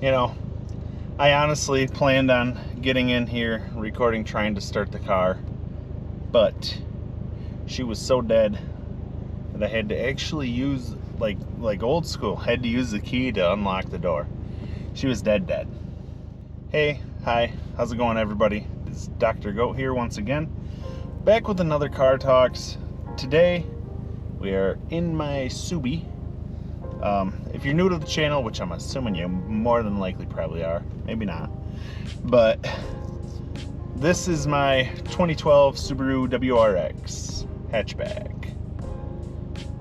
You know, I honestly planned on getting in here, recording, trying to start the car, but she was so dead that I had to actually use, like old school, had to use the key to unlock the door. She was dead. Hey, hi, how's it going, everybody? It's Dr. Goat here once again, back with another Car Talks. Today, we are in my Subi. If you're new to the channel, which I'm assuming you more than likely probably are, maybe not, but this is my 2012 Subaru WRX hatchback.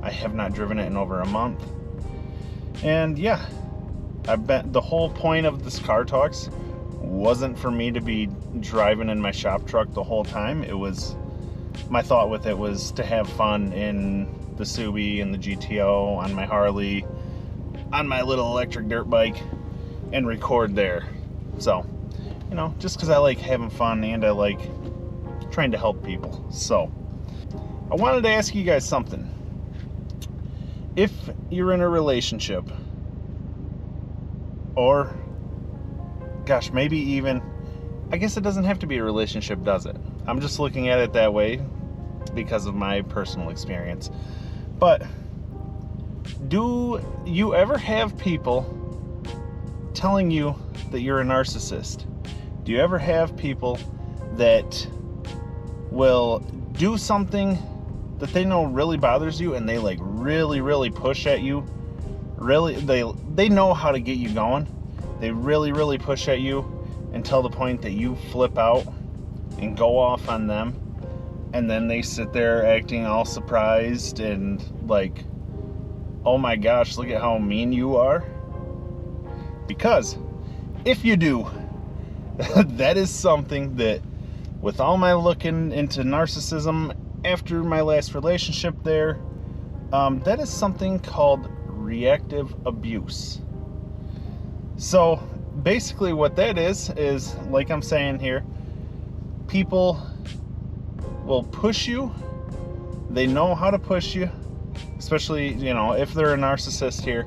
I have not driven it in over a month, and yeah, the whole point of this Car Talks wasn't for me to be driving in my shop truck the whole time. My thought with it was to have fun in the Subi and the GTO, on my Harley, on my little electric dirt bike, and record there. So, just because I like having fun and I like trying to help people. So, I wanted to ask you guys something. If you're in a relationship, or, gosh, maybe even, I guess it doesn't have to be a relationship, does it? I'm just looking at it that way because of my personal experience. But do you ever have people telling you that you're a narcissist? Do you ever have people that will do something that they know really bothers you and they like really push at you? Really, they know how to get you going. They really push at you until the point that you flip out and go off on them, and then they sit there acting all surprised and like, oh my gosh, look at how mean you are. Because if you do, that is something that, with all my looking into narcissism after my last relationship there, that is something called reactive abuse. So basically what that is like I'm saying here, people will push you. They know how to push you, especially, if they're a narcissist here.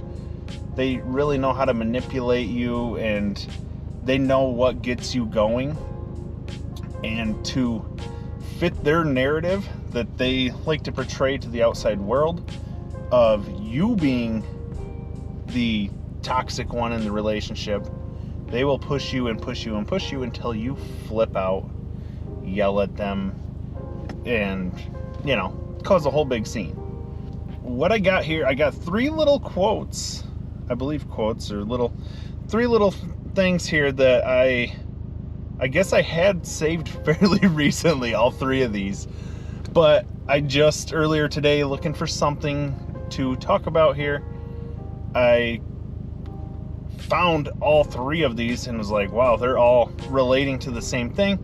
They really know how to manipulate you, and they know what gets you going. And to fit their narrative that they like to portray to the outside world of you being the toxic one in the relationship, they will push you until you flip out, yell at them, and cause a whole big scene. What I got here, I got three little quotes, I believe quotes, or three little things here that I guess I had saved fairly recently, all three of these, but I just earlier today, looking for something to talk about here, I found all three of these and was like, wow, they're all relating to the same thing.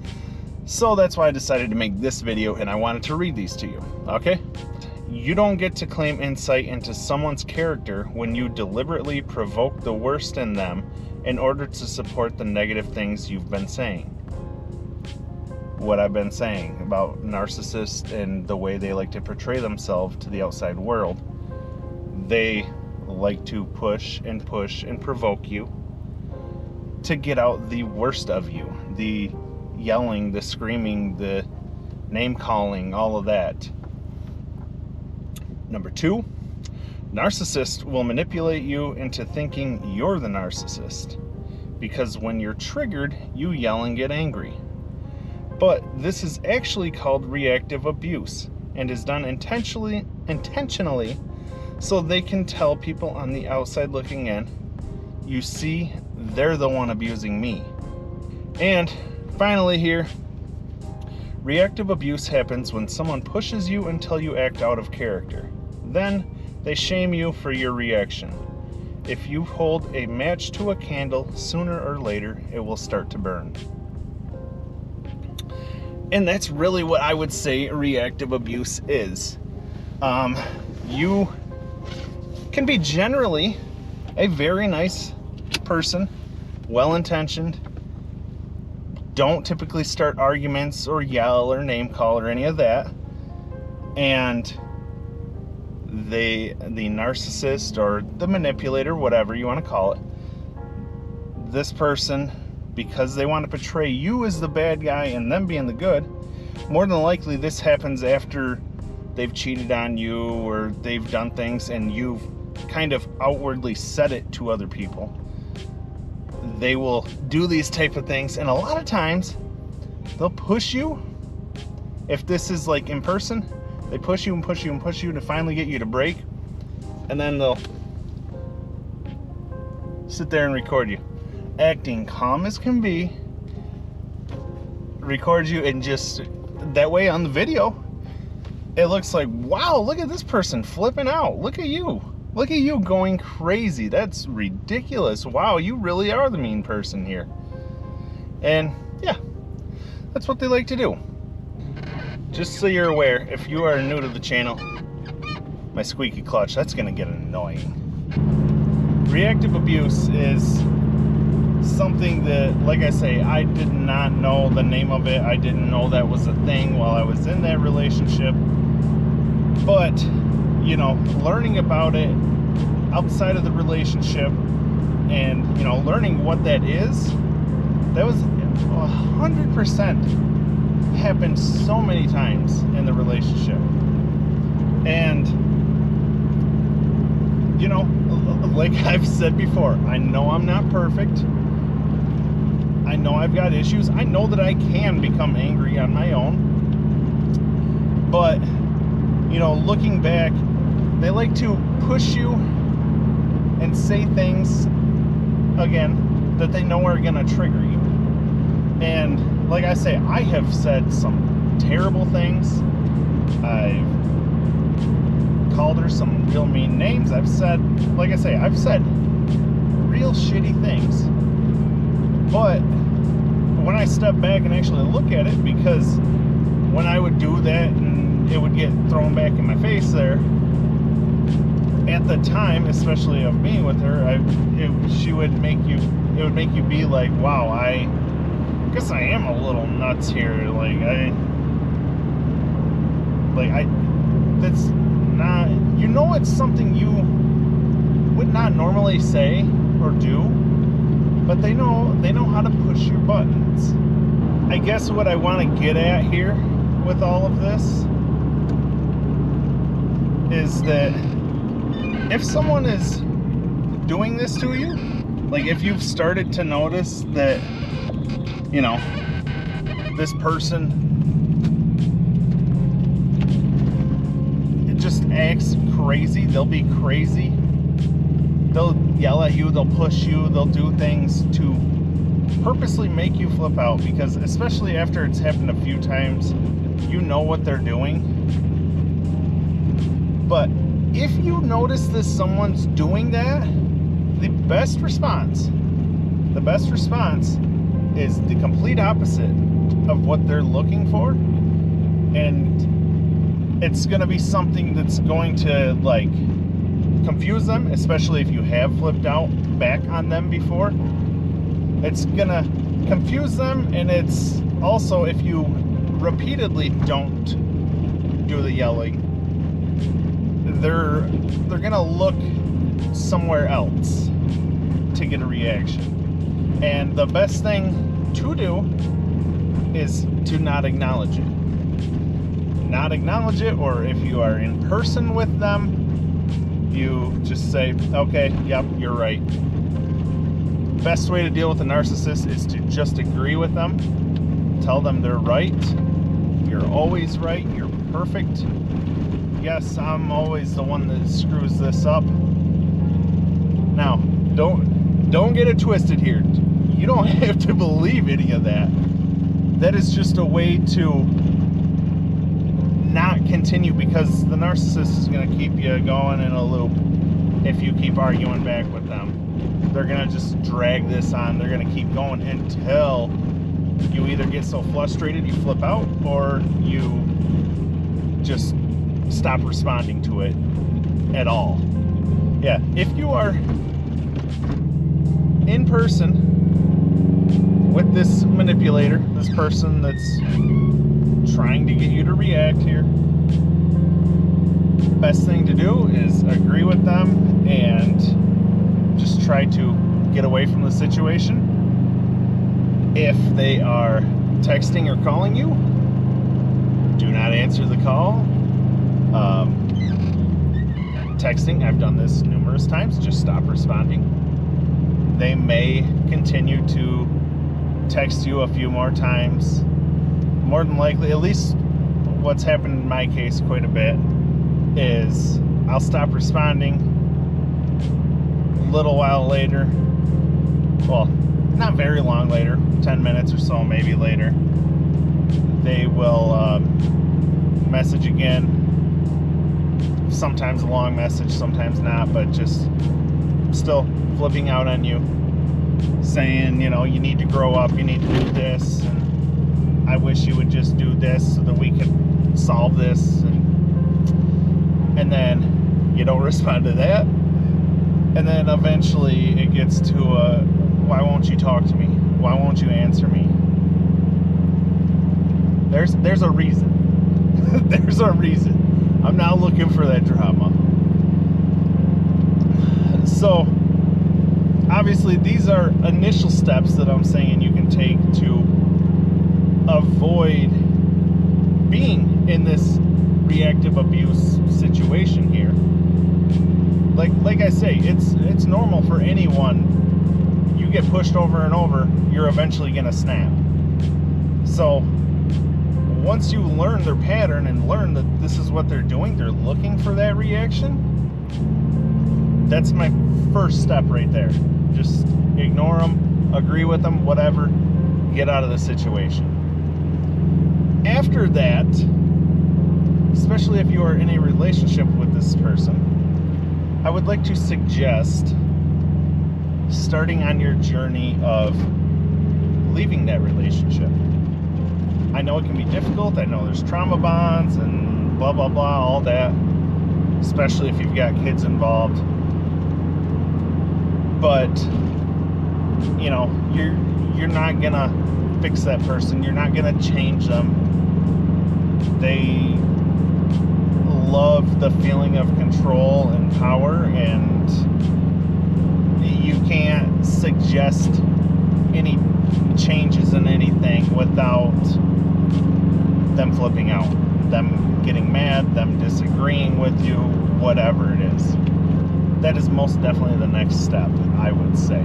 So that's why I decided to make this video, and I wanted to read these to you. Okay? You don't get to claim insight into someone's character when you deliberately provoke the worst in them in order to support the negative things you've been saying. What I've been saying about narcissists and the way they like to portray themselves to the outside world. They like to push and provoke you to get out the worst of you. The yelling, the screaming, the name calling, all of that. Number 2, narcissists will manipulate you into thinking you're the narcissist, because when you're triggered, you yell and get angry. But this is actually called reactive abuse and is done intentionally so they can tell people on the outside looking in, you see, they're the one abusing me. And finally here, reactive abuse happens when someone pushes you until you act out of character. Then they shame you for your reaction. If you hold a match to a candle, sooner or later it will start to burn. And that's really what I would say reactive abuse is. You can be generally a very nice person, well-intentioned, don't typically start arguments or yell or name call or any of that, and the narcissist or the manipulator, whatever you want to call it, this person, because they want to portray you as the bad guy and them being the good, more than likely this happens after they've cheated on you or they've done things and you've kind of outwardly said it to other people. They will do these type of things, and a lot of times they'll push you. If this is like in person, they push you and push you and push you to finally get you to break, and then they'll sit there and record you acting calm as can be, record you, and just that way on the video it looks like, wow, look at this person flipping out, look at you going crazy, that's ridiculous, wow, you really are the mean person here. And yeah, that's what they like to do. Just so you're aware, if you are new to the channel, my squeaky clutch, that's gonna get annoying. Reactive abuse is something that, like I say, I did not know the name of it. I didn't know that was a thing while I was in that relationship. But, you know, learning about it outside of the relationship and, you know, learning what that is, that was 100% happened so many times in the relationship. And, you know, like I've said before, I know I'm not perfect. I know I've got issues. I know that I can become angry on my own. But, you know, looking back, they like to push you and say things, again, that they know are going to trigger you. And like I say, I have said some terrible things. I've called her some real mean names. I've said, like I say, I've said real shitty things. But when I step back and actually look at it, because when I would do that and it would get thrown back in my face there, at the time, especially of being with her, it would make you be like, wow, I guess I am a little nuts here. That's not, you know, it's something you would not normally say or do, but they know how to push your buttons. I guess what I want to get at here with all of this is that if someone is doing this to you, like if you've started to notice that, you know, this person just acts crazy, they'll be crazy, they'll yell at you, they'll push you, they'll do things to purposely make you flip out, because especially after it's happened a few times, you know what they're doing. But if you notice that someone's doing that, the best response is the complete opposite of what they're looking for. And it's going to be something that's going to, like, confuse them, especially if you have flipped out back on them before. It's going to confuse them, and it's also, if you repeatedly don't do the yelling, they're going to look somewhere else to get a reaction. And the best thing to do is to not acknowledge it. Not acknowledge it, or if you are in person with them, you just say, okay, yep, you're right. Best way to deal with a narcissist is to just agree with them. Tell them they're right. You're always right. You're perfect. Yes, I'm always the one that screws this up. Now, don't get it twisted here. You don't have to believe any of that. That is just a way to not continue, because the narcissist is going to keep you going in a loop if you keep arguing back with them. They're going to just drag this on. They're going to keep going until you either get so frustrated you flip out, or you just stop responding to it at all. Yeah, if you are in person with this manipulator, this person that's trying to get you to react here, best thing to do is agree with them and just try to get away from the situation. If they are texting or calling you, do not answer the call. Texting, I've done this numerous times, just stop responding. They may continue to text you a few more times. More than likely, at least what's happened in my case quite a bit, is I'll stop responding. A little while later, well, not very long later, 10 minutes or so maybe later, they will message again. Sometimes a long message, sometimes not, but just still flipping out on you, saying, you know, you need to grow up, you need to do this, and I wish you would just do this so that we could solve this, and then you don't respond to that, and then eventually it gets to why won't you talk to me? Why won't you answer me? There's a reason. There's a reason. I'm not looking for that drama. So, obviously, these are initial steps that I'm saying you can take to avoid being in this reactive abuse situation here. Like I say, it's normal for anyone. You get pushed over and over, you're eventually gonna snap. So once you learn their pattern and learn that this is what they're doing, they're looking for that reaction, that's my first step right there. Just ignore them, agree with them, whatever, get out of the situation. After that, especially if you are in a relationship with this person, I would like to suggest starting on your journey of leaving that relationship. I know it can be difficult. I know there's trauma bonds and blah, blah, blah, all that, especially if you've got kids involved. But, you know, you're not gonna fix that person. You're not gonna change them. They love the feeling of control and power, and you can't suggest any changes in anything without them flipping out, them getting mad, them disagreeing with you, whatever it is. That is most definitely the next step, I would say,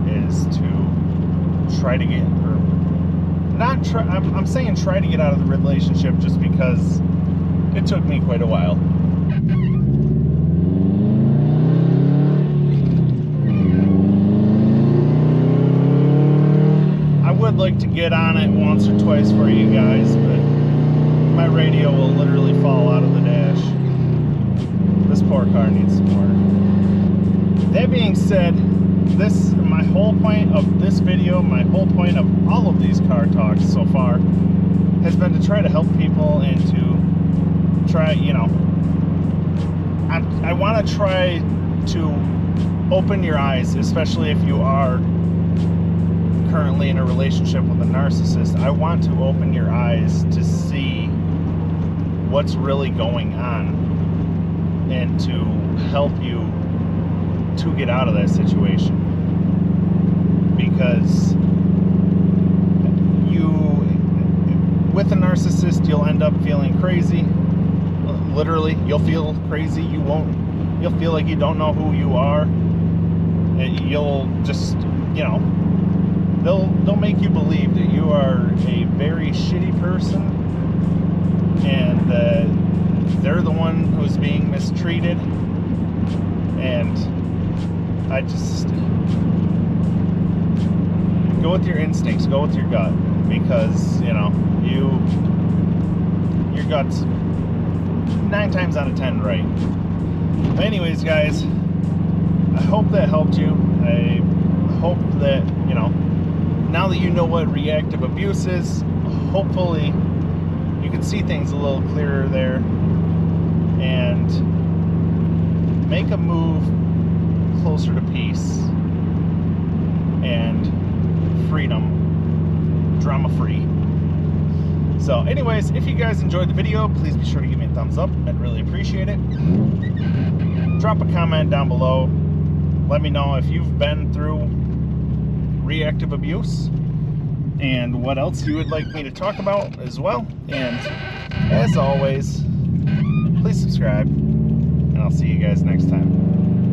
is to try to get, or not try, I'm saying try to get out of the relationship just because it took me quite a while. I would like to get on it once or twice for you guys, but my radio will literally fall out of the dash. This poor car needs some work. That being said, my whole point of this video, my whole point of all of these car talks so far has been to try to help people and to try, you know, I want to try to open your eyes, especially if you are currently in a relationship with a narcissist. I want to open your eyes to see what's really going on and to help you to get out of that situation. Because with a narcissist, you'll end up feeling crazy. Literally, you'll feel crazy. You'll feel like you don't know who you are. You'll just, you know, they'll make you believe that you are a very shitty person and they're the one who's being mistreated. And I just go with your instincts, go with your gut, because, you know, your gut's 9 times out of 10 right. But anyways, guys, I hope that helped you. I hope that, you know, now that you know what reactive abuse is, hopefully you can see things a little clearer there and make a move closer to peace and freedom, drama-free. So anyways, if you guys enjoyed the video, please be sure to give me a thumbs up. I'd really appreciate it. Drop a comment down below. Let me know if you've been through reactive abuse and what else you would like me to talk about as well. And as always, please subscribe, and I'll see you guys next time.